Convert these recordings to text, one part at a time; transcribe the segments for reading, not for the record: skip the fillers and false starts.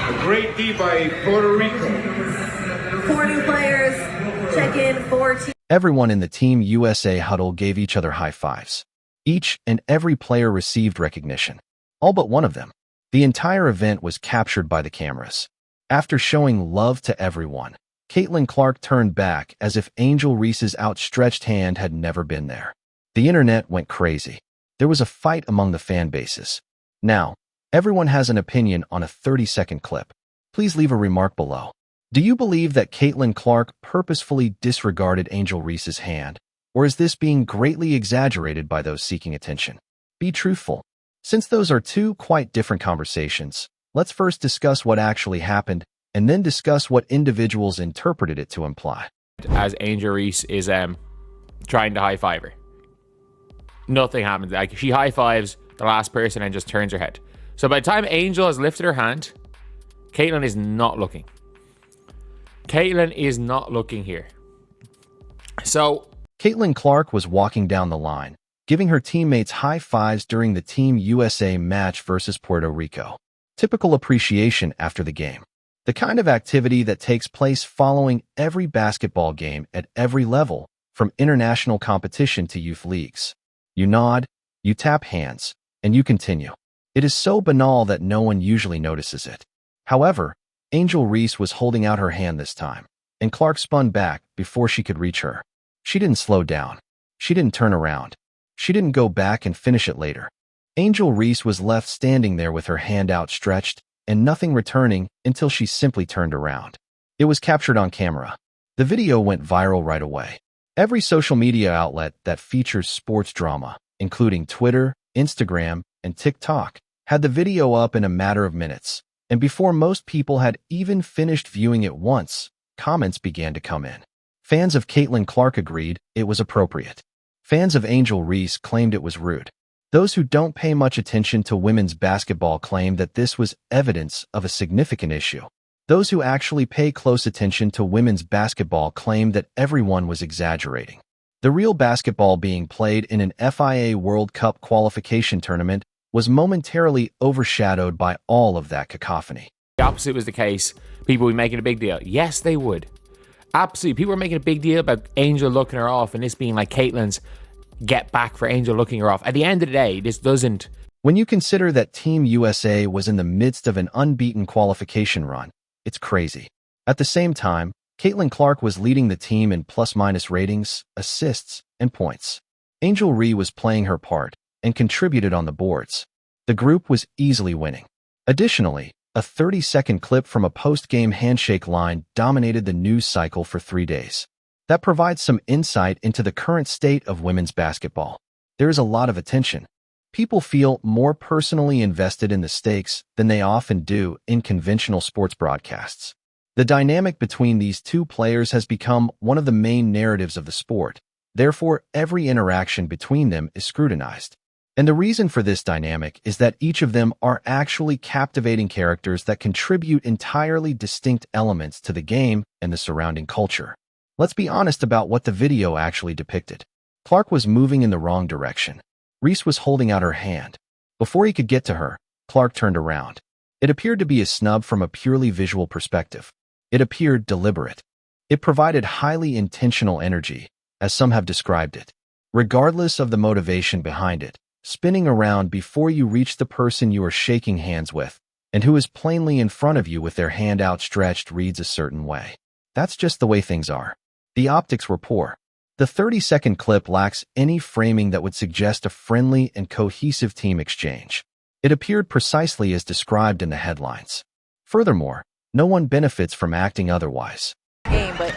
A great D by Puerto Rico. 4 new players. Check in 4 teams. Everyone in the Team USA huddle gave each other high fives. Each and every player received recognition. All but one of them. The entire event was captured by the cameras. After showing love to everyone, Caitlin Clark turned back as if Angel Reese's outstretched hand had never been there. The internet went crazy. There was a fight among the fan bases. Now, everyone has an opinion on a 30-second clip. Please leave a remark below. Do you believe that Caitlin Clark purposefully disregarded Angel Reese's hand, or is this being greatly exaggerated by those seeking attention? Be truthful. Since those are two quite different conversations, let's first discuss what actually happened and then discuss what individuals interpreted it to imply. As Angel Reese is trying to high-five her. Nothing happens. Like, she high-fives the last person and just turns her head. So by the time Angel has lifted her hand, Caitlin is not looking. Caitlin is not looking here. So Caitlin Clark was walking down the line, giving her teammates high fives during the Team USA match versus Puerto Rico. Typical appreciation after the game. The kind of activity that takes place following every basketball game at every level, from international competition to youth leagues. You nod, you tap hands, and you continue. It is so banal that no one usually notices it. However, Angel Reese was holding out her hand this time, and Clark spun back before she could reach her. She didn't slow down. She didn't turn around. She didn't go back and finish it later. Angel Reese was left standing there with her hand outstretched and nothing returning until she simply turned around. It was captured on camera. The video went viral right away. Every social media outlet that features sports drama, including Twitter, Instagram, and TikTok, had the video up in a matter of minutes. And before most people had even finished viewing it once, comments began to come in. Fans of Caitlin Clark agreed it was appropriate. Fans of Angel Reese claimed it was rude. Those who don't pay much attention to women's basketball claimed that this was evidence of a significant issue. Those who actually pay close attention to women's basketball claimed that everyone was exaggerating. The real basketball being played in an FIBA World Cup qualification tournament was momentarily overshadowed by all of that cacophony. the opposite was the case, people would be making a big deal. Yes, they would. Absolutely. People were making a big deal about Angel looking her off and this being like Caitlin's get back for Angel looking her off. At the end of the day, this doesn't. When you consider that Team USA was in the midst of an unbeaten qualification run, it's crazy. At the same time, Caitlin Clark was leading the team in plus-minus ratings, assists, and points. Angel Reese was playing her part and contributed on the boards. The group was easily winning. Additionally, a 30-second clip from a post-game handshake line dominated the news cycle for 3 days. That provides some insight into the current state of women's basketball. There is a lot of attention. People feel more personally invested in the stakes than they often do in conventional sports broadcasts. The dynamic between these two players has become one of the main narratives of the sport. Therefore, every interaction between them is scrutinized. And the reason for this dynamic is that each of them are actually captivating characters that contribute entirely distinct elements to the game and the surrounding culture. Let's be honest about what the video actually depicted. Clark was moving in the wrong direction. Reese was holding out her hand. Before he could get to her, Clark turned around. It appeared to be a snub from a purely visual perspective. It appeared deliberate. It provided highly intentional energy, as some have described it. Regardless of the motivation behind it, spinning around before you reach the person you are shaking hands with, and who is plainly in front of you with their hand outstretched reads a certain way. That's just the way things are. The optics were poor. The 30-second clip lacks any framing that would suggest a friendly and cohesive team exchange. It appeared precisely as described in the headlines. Furthermore, no one benefits from acting otherwise. Game, but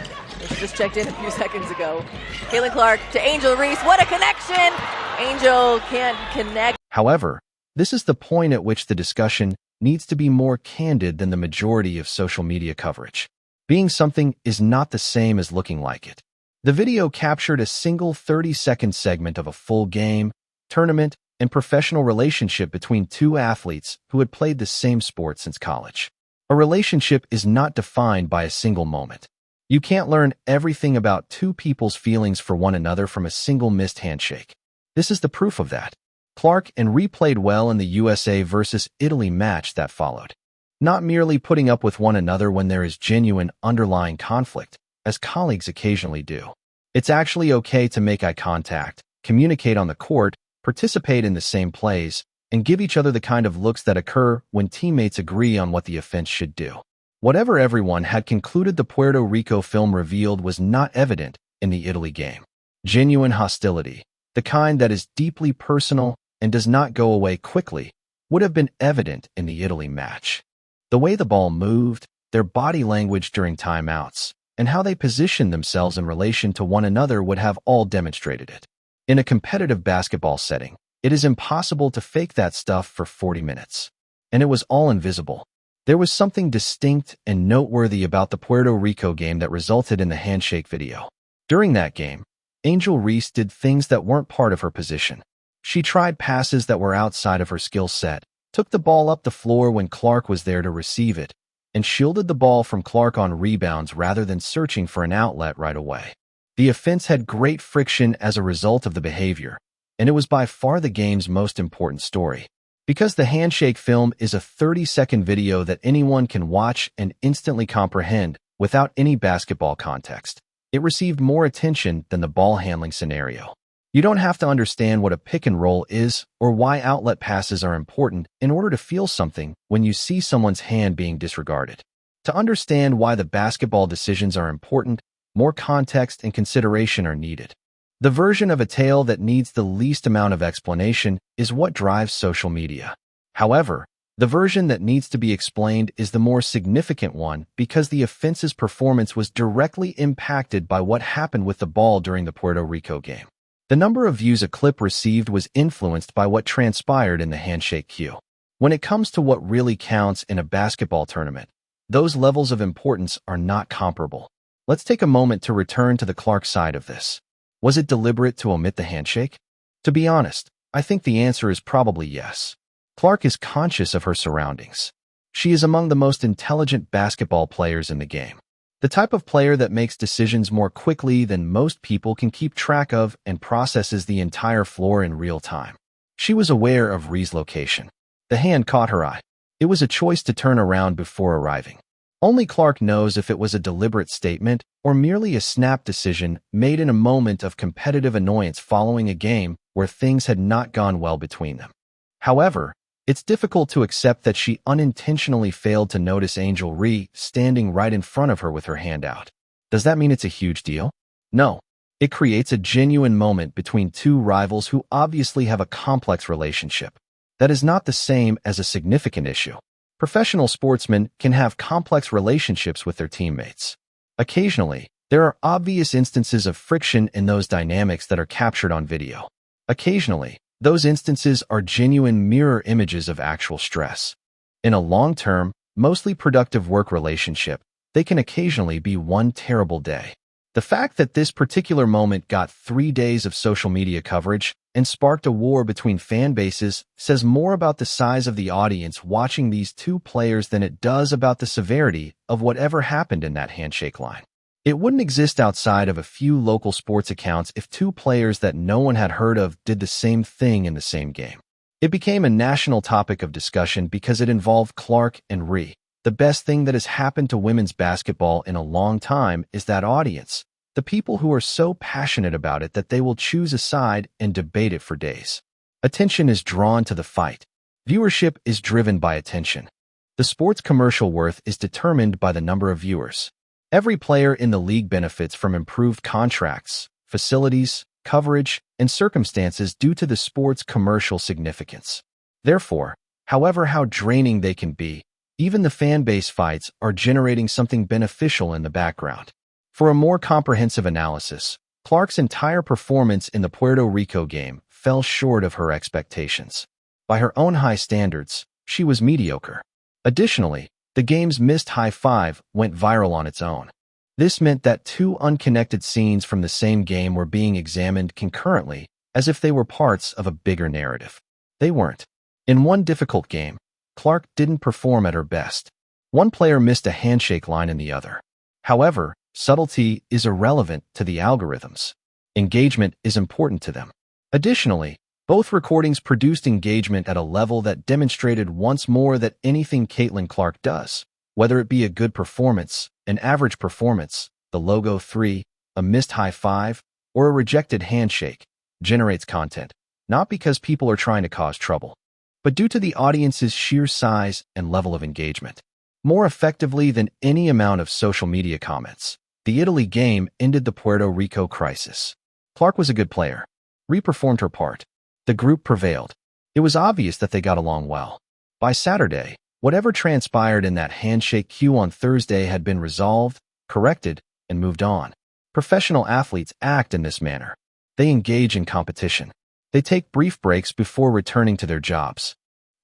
she just checked in a few seconds ago. Caitlin Clark to Angel Reese. What a connection! Angel can't connect. However, this is the point at which the discussion needs to be more candid than the majority of social media coverage. Being something is not the same as looking like it. The video captured a single 30-second segment of a full game, tournament, and professional relationship between two athletes who had played the same sport since college. A relationship is not defined by a single moment. You can't learn everything about two people's feelings for one another from a single missed handshake. This is the proof of that. Clark and Reese played well in the USA versus Italy match that followed. not merely putting up with one another when there is genuine underlying conflict, as colleagues occasionally do. It's actually okay to make eye contact, communicate on the court, participate in the same plays, and give each other the kind of looks that occur when teammates agree on what the offense should do. Whatever everyone had concluded the Puerto Rico film revealed was not evident in the Italy game. Genuine hostility, the kind that is deeply personal and does not go away quickly, would have been evident in the Italy match. The way the ball moved, their body language during timeouts, and how they positioned themselves in relation to one another would have all demonstrated it. In a competitive basketball setting, it is impossible to fake that stuff for 40 minutes. And it was all invisible. There was something distinct and noteworthy about the Puerto Rico game that resulted in the handshake video. During that game, Angel Reese did things that weren't part of her position. She tried passes that were outside of her skill set, took the ball up the floor when Clark was there to receive it, and shielded the ball from Clark on rebounds rather than searching for an outlet right away. The offense had great friction as a result of the behavior, and it was by far the game's most important story. Because the handshake film is a 30-second video that anyone can watch and instantly comprehend without any basketball context, it received more attention than the ball handling scenario. You don't have to understand what a pick and roll is or why outlet passes are important in order to feel something when you see someone's hand being disregarded. To understand why the basketball decisions are important, more context and consideration are needed. The version of a tale that needs the least amount of explanation is what drives social media. However, the version that needs to be explained is the more significant one because the offense's performance was directly impacted by what happened with the ball during the Puerto Rico game. The number of views a clip received was influenced by what transpired in the handshake cue. When it comes to what really counts in a basketball tournament, those levels of importance are not comparable. Let's take a moment to return to the Clark side of this. Was it deliberate to omit the handshake? To be honest, I think the answer is probably yes. Clark is conscious of her surroundings. She is among the most intelligent basketball players in the game. The type of player that makes decisions more quickly than most people can keep track of and processes the entire floor in real time. She was aware of Reese's location. The hand caught her eye. It was a choice to turn around before arriving. Only Clark knows if it was a deliberate statement or merely a snap decision made in a moment of competitive annoyance following a game where things had not gone well between them. However, it's difficult to accept that she unintentionally failed to notice Angel Reese standing right in front of her with her hand out. Does that mean it's a huge deal? No. It creates a genuine moment between two rivals who obviously have a complex relationship. That is not the same as a significant issue. Professional sportsmen can have complex relationships with their teammates. Occasionally, there are obvious instances of friction in those dynamics that are captured on video. Occasionally, those instances are genuine mirror images of actual stress. In a long-term, mostly productive work relationship, they can occasionally be one terrible day. The fact that this particular moment got 3 days of social media coverage and sparked a war between fan bases says more about the size of the audience watching these two players than it does about the severity of whatever happened in that handshake line. It wouldn't exist outside of a few local sports accounts if two players that no one had heard of did the same thing in the same game. It became a national topic of discussion because it involved Clark and Reese. The best thing that has happened to women's basketball in a long time is that audience, the people who are so passionate about it that they will choose a side and debate it for days. Attention is drawn to the fight. Viewership is driven by attention. The sport's commercial worth is determined by the number of viewers. Every player in the league benefits from improved contracts, facilities, coverage, and circumstances due to the sport's commercial significance. Therefore, however how draining they can be, even the fan base fights are generating something beneficial in the background. For a more comprehensive analysis, Clark's entire performance in the Puerto Rico game fell short of her expectations. By her own high standards, she was mediocre. Additionally, the game's missed high five went viral on its own. This meant that two unconnected scenes from the same game were being examined concurrently, as if they were parts of a bigger narrative. They weren't. In one difficult game, Clark didn't perform at her best. One player missed a handshake line in the other. However, subtlety is irrelevant to the algorithms. Engagement is important to them. Additionally, Both recordings produced engagement at a level that demonstrated once more that anything Caitlin Clark does, whether it be a good performance, an average performance, the logo 3, a missed high five, or a rejected handshake, generates content, not because people are trying to cause trouble, but due to the audience's sheer size and level of engagement. More effectively than any amount of social media comments, the Italy game ended the Puerto Rico crisis. Clark was a good player. Re-performed her part. The group prevailed. It was obvious that they got along well. By Saturday, whatever transpired in that handshake queue on Thursday had been resolved, corrected, and moved on. Professional athletes act in this manner. They engage in competition. They take brief breaks before returning to their jobs.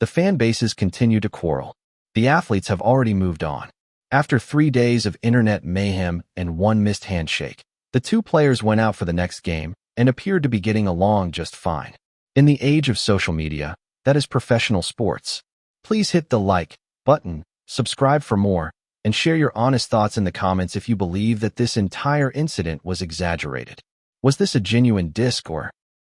The fan bases continue to quarrel. The athletes have already moved on. After 3 days of internet mayhem and one missed handshake, the two players went out for the next game and appeared to be getting along just fine. In the age of social media, that is professional sports. Please hit the like button, subscribe for more, and share your honest thoughts in the comments if you believe that this entire incident was exaggerated. Was this a genuine diss or